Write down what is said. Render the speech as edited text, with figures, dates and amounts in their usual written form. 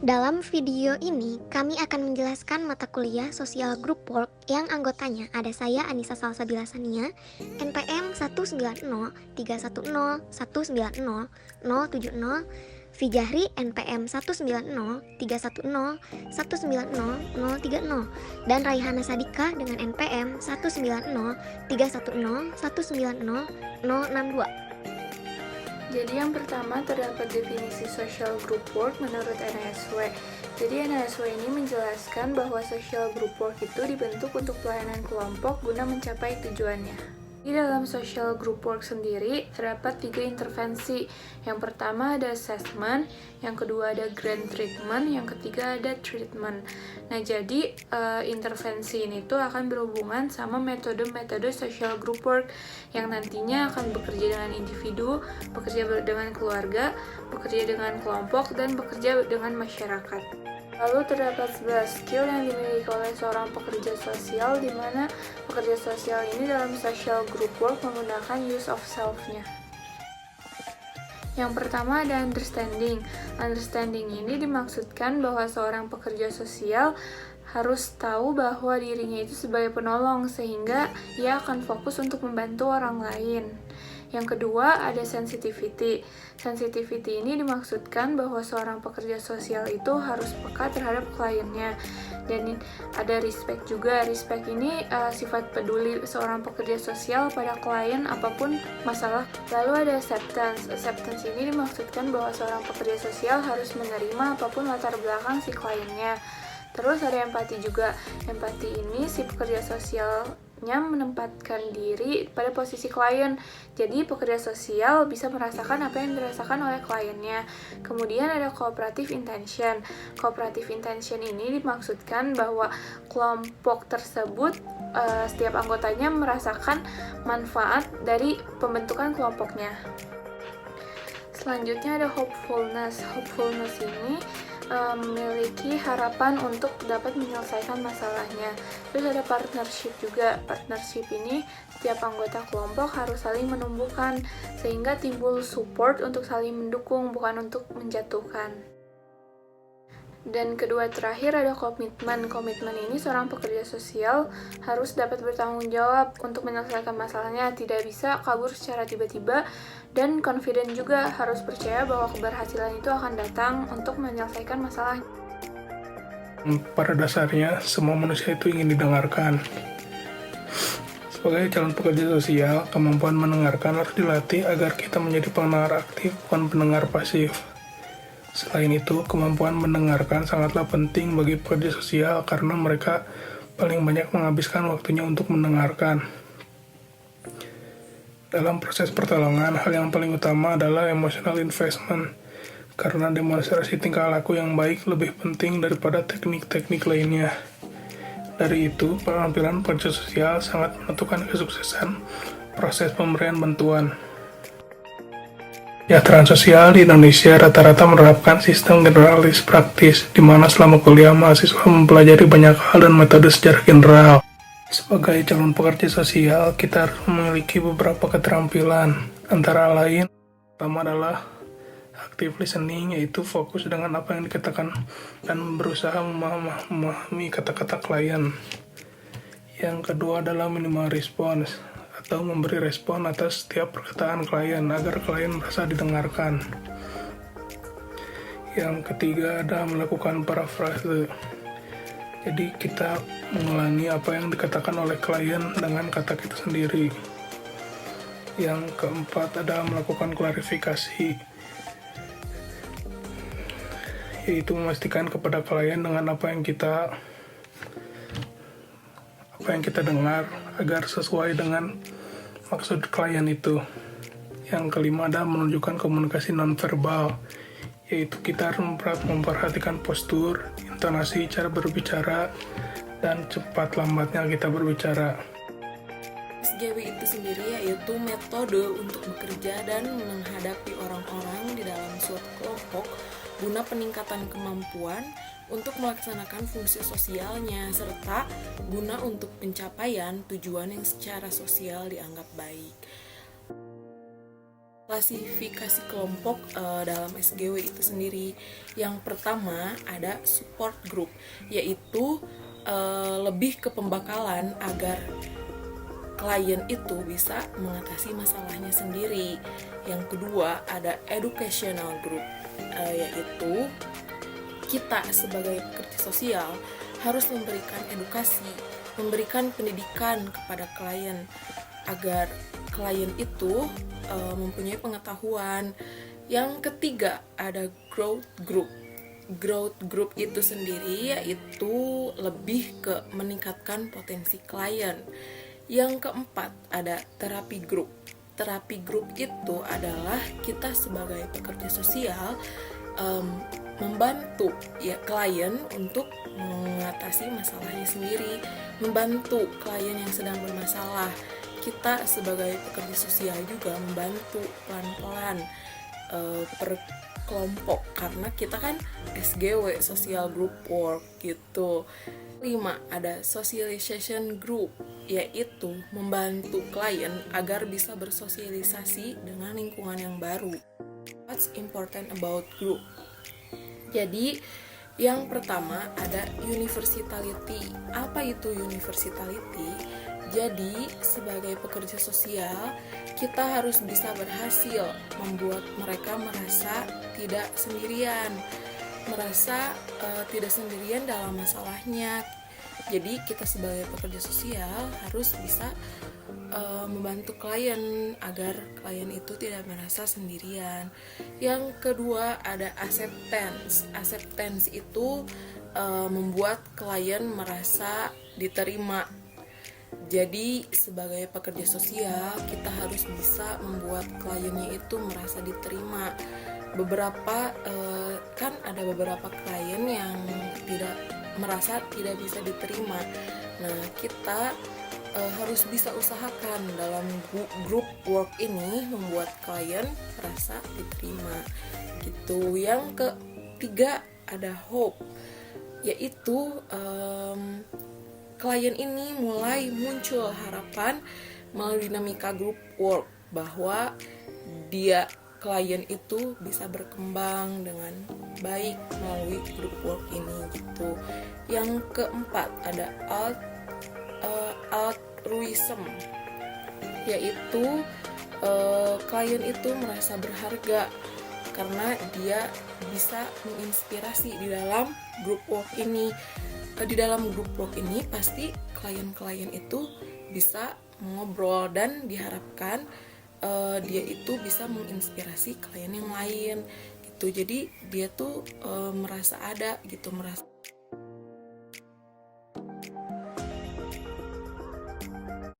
Dalam video ini, kami akan menjelaskan mata kuliah Social Group Work yang anggotanya ada saya Anissa Salsabila Sania, NPM 19031019070, Fijahri NPM 19031019030, dan Raihana Sadika dengan NPM 19031019062. Jadi yang pertama terdapat definisi social group work menurut NASW. Jadi NASW ini menjelaskan bahwa social group work itu dibentuk untuk pelayanan kelompok guna mencapai tujuannya. Di dalam social group work sendiri terdapat 3 intervensi. Yang pertama ada assessment, yang kedua ada grant treatment, yang ketiga ada treatment. Nah, jadi intervensi ini tuh akan berhubungan sama metode-metode social group work yang nantinya akan bekerja dengan individu, bekerja dengan keluarga, bekerja dengan kelompok, dan bekerja dengan masyarakat. Lalu terdapat 11 skill yang dimiliki oleh seorang pekerja sosial, di mana pekerja sosial ini dalam social group work menggunakan use of self-nya. Yang pertama ada understanding. Understanding ini dimaksudkan bahwa seorang pekerja sosial harus tahu bahwa dirinya itu sebagai penolong, sehingga ia akan fokus untuk membantu orang lain. Yang kedua ada sensitivity. Sensitivity ini dimaksudkan bahwa seorang pekerja sosial itu harus peka terhadap kliennya. Dan ada respect juga. Respect ini sifat peduli seorang pekerja sosial pada klien apapun masalah. Lalu ada acceptance. Acceptance ini dimaksudkan bahwa seorang pekerja sosial harus menerima apapun latar belakang si kliennya. Terus ada empati juga. Empati ini si pekerja sosialnya menempatkan diri pada posisi klien. Jadi pekerja sosial bisa merasakan apa yang dirasakan oleh kliennya. Kemudian ada cooperative intention. Cooperative intention ini dimaksudkan bahwa kelompok tersebut setiap anggotanya merasakan manfaat dari pembentukan kelompoknya. Selanjutnya ada hopefulness. Hopefulness ini memiliki harapan untuk dapat menyelesaikan masalahnya. Terus ada partnership juga. Partnership ini setiap anggota kelompok harus saling menumbuhkan sehingga timbul support untuk saling mendukung, bukan untuk menjatuhkan. Dan kedua terakhir ada komitmen. Komitmen ini seorang pekerja sosial harus dapat bertanggung jawab untuk menyelesaikan masalahnya, tidak bisa kabur secara tiba-tiba, dan confident juga, harus percaya bahwa keberhasilan itu akan datang untuk menyelesaikan masalah. Pada dasarnya, semua manusia itu ingin didengarkan. Sebagai calon pekerja sosial, kemampuan mendengarkan harus dilatih agar kita menjadi pendengar aktif, bukan pendengar pasif. Selain itu, kemampuan mendengarkan sangatlah penting bagi pekerja sosial karena mereka paling banyak menghabiskan waktunya untuk mendengarkan. Dalam proses pertolongan, hal yang paling utama adalah emotional investment, karena demonstrasi tingkah laku yang baik lebih penting daripada teknik-teknik lainnya. Dari itu, penampilan pekerja sosial sangat menentukan kesuksesan proses pemberian bantuan. Kesejahteraan sosial di Indonesia rata-rata menerapkan sistem generalis praktis, di mana selama kuliah mahasiswa mempelajari banyak hal dan metode secara general. Sebagai calon pekerja sosial, kita harus memiliki beberapa keterampilan. Antara lain, pertama adalah active listening, yaitu fokus dengan apa yang dikatakan dan berusaha memahami kata-kata klien. Yang kedua adalah minimal response, atau memberi respon atas setiap perkataan klien agar klien merasa didengarkan. Yang ketiga adalah melakukan parafrase. Jadi kita mengulangi apa yang dikatakan oleh klien dengan kata kita sendiri. Yang keempat adalah melakukan klarifikasi, yaitu memastikan kepada klien dengan apa yang kita dengar agar sesuai dengan maksud klien itu. Yang kelima adalah menunjukkan komunikasi nonverbal, yaitu kita harus memperhatikan postur, intonasi, cara berbicara, dan cepat lambatnya kita berbicara. SGW itu sendiri yaitu metode untuk bekerja dan menghadapi orang-orang di dalam suatu kelompok guna peningkatan kemampuan untuk melaksanakan fungsi sosialnya, serta guna untuk pencapaian tujuan yang secara sosial dianggap baik. klasifikasi kelompok dalam SGW itu sendiri. Yang pertama ada support group, yaitu lebih ke pembekalan agar klien itu bisa mengatasi masalahnya sendiri. Yang kedua ada educational group, yaitu kita sebagai pekerja sosial harus memberikan edukasi, memberikan pendidikan kepada klien agar klien itu mempunyai pengetahuan. Yang ketiga ada growth group. Growth group itu sendiri yaitu lebih ke meningkatkan potensi klien. Yang keempat ada terapi group. Terapi group itu adalah kita sebagai pekerja sosial membantu ya klien untuk mengatasi masalahnya sendiri, membantu klien yang sedang bermasalah. Kita sebagai pekerja sosial juga membantu pelan-pelan per kelompok, karena kita kan SGW, social group work gitu. 5 ada socialization group, yaitu membantu klien agar bisa bersosialisasi dengan lingkungan yang baru. What's important about group? Jadi yang pertama ada universality. Apa itu universality? Jadi, sebagai pekerja sosial, kita harus bisa berhasil membuat mereka merasa tidak sendirian, tidak sendirian dalam masalahnya. Jadi, kita sebagai pekerja sosial harus bisa membantu klien agar klien itu tidak merasa sendirian. Yang kedua ada acceptance. Acceptance itu membuat klien merasa diterima. Jadi sebagai pekerja sosial kita harus bisa membuat kliennya itu merasa diterima. Kan ada beberapa klien yang merasa tidak bisa diterima. Nah, kita harus bisa usahakan dalam group work ini membuat klien merasa diterima gitu. Yang ketiga ada hope, yaitu klien ini mulai muncul harapan melalui dinamika group work bahwa klien itu bisa berkembang dengan baik melalui group work ini gitu. Yang keempat ada altruism, yaitu klien itu merasa berharga karena dia bisa menginspirasi di dalam group work ini. Di dalam group work ini pasti klien-klien itu bisa ngobrol dan diharapkan dia itu bisa menginspirasi klien yang lain gitu. Jadi dia tuh merasa ada gitu, merasa